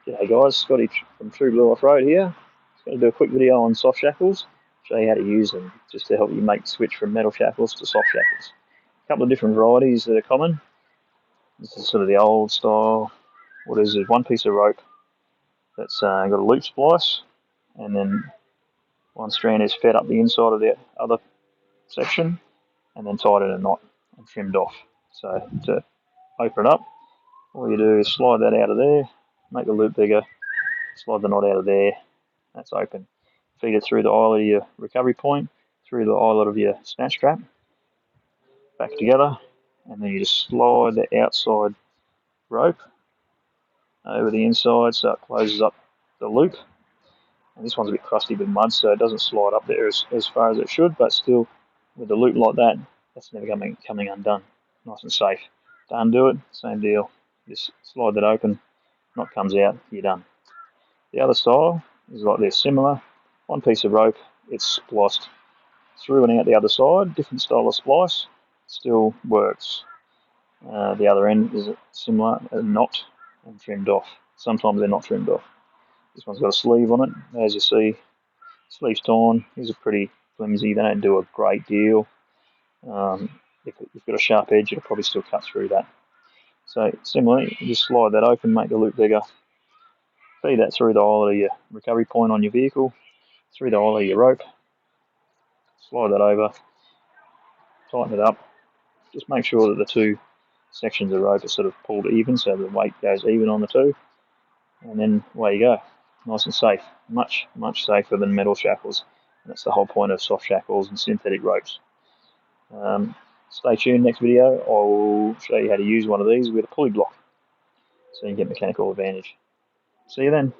G'day guys, Scotty from True Blue Off-Road here. Just going to do a quick video on soft shackles, show you how to use them, just to help you make the switch from metal shackles to soft shackles. A couple of different varieties that are common. This is sort of the old style. What is it? One piece of rope that's got a loop splice, and then one strand is fed up the inside of the other section, and then tied in a knot and trimmed off. So to open it up, all you do is slide that out of there, make the loop bigger, slide the knot out of there. That's open. Feed it through the eyelet of your recovery point, through the eyelet of your snatch strap, back together, and then you just slide the outside rope over the inside so it closes up the loop. And this one's a bit crusty with mud, so it doesn't slide up there as far as it should, but still, with a loop like that, that's never coming undone. Nice and safe. To undo it, same deal. Just slide that open, knot comes out, you're done. The other style is like this, similar. One piece of rope, it's spliced through and out the other side, different style of splice, still works. The other end is similar, a knot and trimmed off. Sometimes they're not trimmed off. This one's got a sleeve on it, as you see. Sleeve's torn. These are pretty flimsy, they don't do a great deal. If you've got a sharp edge, it'll probably still cut through that. So similarly, you just slide that open, make the loop bigger, feed that through the eyelet of your recovery point on your vehicle, through the eyelet of your rope, slide that over, tighten it up. Just make sure that the two sections of rope are sort of pulled even so the weight goes even on the two, and then away you go. Nice and safe. Much, much safer than metal shackles. And that's the whole point of soft shackles and synthetic ropes. Stay tuned, next video I'll show you how to use one of these with a pulley block so you can get mechanical advantage. See you then.